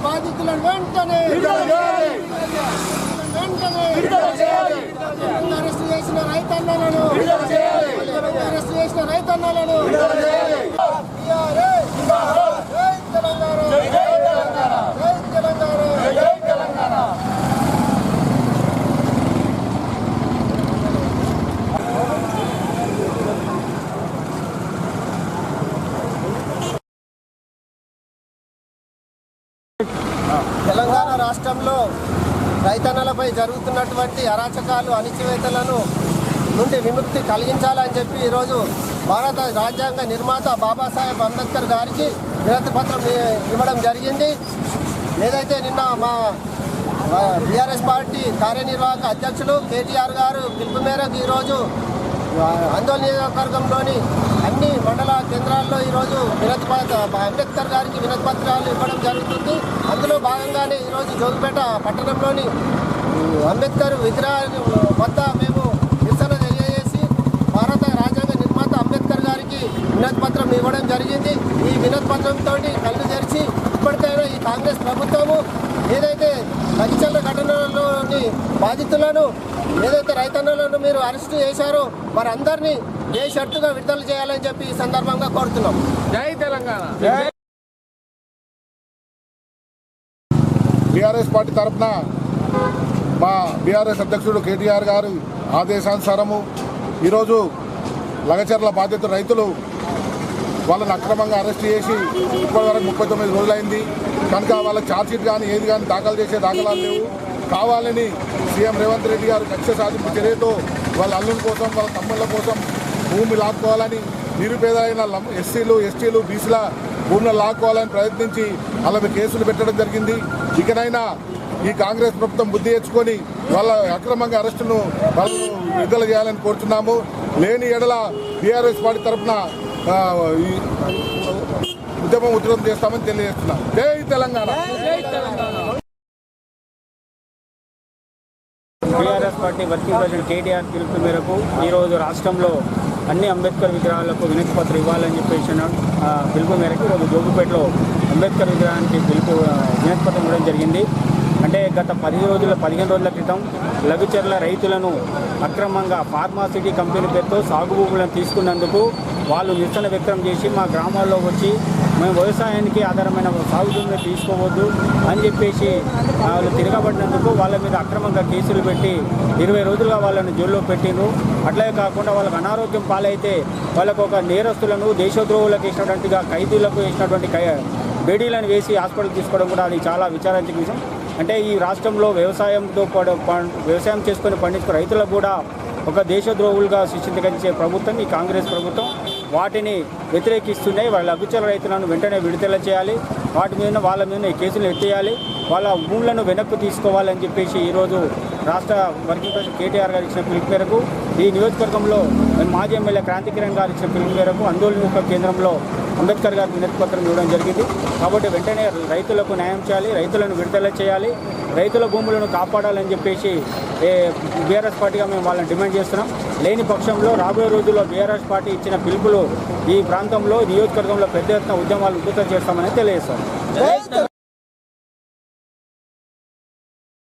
బాధితులను వెంటనే అరెస్ట్ చేసిన రైతన్నలను అరెస్ట్ చేసిన రైతన్నలను తెలంగాణ రాష్ట్రంలో రైతన్నలపై జరుగుతున్నటువంటి అరాచకాలు అణిచివేతలను నుండి విముక్తి కలిగించాలని చెప్పి ఈరోజు భారత రాజ్యాంగ నిర్మాత బాబాసాహెబ్ అంబేద్కర్ గారికి వినతి పత్రం ఇవ్వడం జరిగింది. ఏదైతే నిన్న మా టీఆర్ఎస్ పార్టీ కార్యనిర్వాహక అధ్యక్షులు కేటీఆర్ గారు పిలుపు మేరకు ఈరోజు ఆందోళన నియోజకవర్గంలోని అన్ని మండల కేంద్రాల్లో ఈరోజు అంబేద్కర్ గారికి వినతి పత్రాలు ఇవ్వడం జరుగుతుంది. అందులో భాగంగానే ఈరోజు జోగిపేట పట్టణంలోని అంబేద్కర్ విగ్రహాన్ని వద్ద మేము నిరసన తెలియజేసి భారత రాజ్యాంగ నిర్మాత అంబేద్కర్ గారికి వినతి పత్రం ఇవ్వడం జరిగింది. ఈ వినతి పత్రంతో కళ్ళు తెరిచి ఇప్పటికైనా ఈ కాంగ్రెస్ ప్రభుత్వము ఏదైతే లగిచల్ల ఘటనలోని బాధితులను ఏదైతే రైతన్నలను మీరు అరెస్టు చేశారో మరి అందరినీ ఏ షరతుగా విడుదల చేయాలని చెప్పి ఈ సందర్భంగా కోరుతున్నాం. జై తెలంగాణ. బీఆర్ఎస్ పార్టీ తరఫున మా బీఆర్ఎస్ అధ్యక్షుడు కేటీఆర్ గారి ఆదేశానుసారము ఈరోజు లగచర్ల బాధిత రైతులు వాళ్ళని అక్రమంగా అరెస్ట్ చేసి ఇప్పటివరకు 39 రోజులైంది కనుక వాళ్ళ ఛార్జ్షీట్ కానీ ఏది కానీ దాఖలు చేసే దాఖలాలు లేవు. కావాలని సీఎం రేవంత్ రెడ్డి గారు కక్ష సాధింపు చర్యతో వాళ్ళ అల్లుల కోసం వాళ్ళ తమ్ముళ్ళ కోసం భూమి లాక్కోవాలని నిరుపేదలైన ఎస్సీలు ఎస్టీలు బీసీల భూములను లాక్కోవాలని ప్రయత్నించి వాళ్ళ కేసులు పెట్టడం జరిగింది. ఇకనైనా ఈ కాంగ్రెస్ ప్రభుత్వం బుద్ధి తెచ్చుకొని వాళ్ళ అక్రమంగా అరెస్టును వాళ్ళు విడుదల చేయాలని కోరుతున్నాము. లేని ఎడల బీఆర్ఎస్ పార్టీ తరఫున ఉద్యమం ఉధృతం చేస్తామని తెలియజేస్తున్నాం. జై Telangana. BRS party working president KTR పిలుపు మేరకు ఈరోజు రాష్ట్రంలో అన్ని అంబేద్కర్ విగ్రహాలకు వినతి పత్రం ఇవ్వాలని చెప్పేసి పిలుపు మేరకు ఈరోజు జోగిపేటలో అంబేద్కర్ విగ్రహానికి వినతి పత్రం ఇవ్వడం జరిగింది. అంటే గత 15 రోజుల క్రితం లఘుచర్ల రైతులను అక్రమంగా ఫార్మాసిటీ కంపెనీ పేరుతో సాగు భూములను తీసుకున్నందుకు వాళ్ళు నిరసన వ్యక్తం చేసి మా గ్రామాల్లో వచ్చి మేము వ్యవసాయానికి ఆధారమైన సాగు భూమిని తీసుకోవద్దు అని చెప్పేసి వాళ్ళు తిరగబడినందుకు వాళ్ళ మీద అక్రమంగా కేసులు పెట్టి 20 రోజులుగా వాళ్ళని జైల్లో పెట్టిండ్రు. అట్లే కాకుండా వాళ్ళకు అనారోగ్యం పాలైతే వాళ్ళకు ఒక నేరస్తులను దేశద్రోహులకు వేసినటువంటిగా ఖైదీలకు వేసినటువంటి బేడీలను వేసి హాస్పిటల్ తీసుకోవడం కూడా అది చాలా విచారించే విషయం. అంటే ఈ రాష్ట్రంలో వ్యవసాయం చేసుకొని పండించుకున్న రైతులకు కూడా ఒక దేశద్రోహులుగా సృష్టించే ప్రభుత్వం ఈ కాంగ్రెస్ ప్రభుత్వం. వాటిని వ్యతిరేకిస్తున్నాయి. వాళ్ళ లఘుచర రైతులను వెంటనే విడుదల చేయాలి. వాళ్ళ మీద కేసులు ఎత్తేయాలి. వాళ్ళ భూములను వెనక్కు తీసుకోవాలని చెప్పేసి ఈరోజు రాష్ట్ర వర్కింగ్ ప్రెసిడెంట్ కేటీఆర్ గారు ఇచ్చిన పిలుపు మేరకు ఈ నియోజకవర్గంలో మాజీ ఎమ్మెల్యే క్రాంతి కిరణ్ గారు ఇచ్చిన పిలుపు మేరకు ఆందోళన కేంద్రంలో అంబేద్కర్ గారికి వినతి పత్రం ఇవ్వడం జరిగింది. కాబట్టి వెంటనే రైతులకు న్యాయం చేయాలి, రైతులను విడుదల చేయాలి, రైతుల భూములను కాపాడాలని చెప్పేసి బీఆర్ఎస్ పార్టీగా మేము వాళ్ళని డిమాండ్ చేస్తున్నాం. లేని పక్షంలో రాబోయే రోజుల్లో బీఆర్ఎస్ పార్టీ ఇచ్చిన పిలుపులు ఈ ప్రాంతంలో నియోజకవర్గంలో పెద్ద ఎత్తున ఉద్యమాలు ఉధృతం చేస్తామని తెలియజేస్తాం.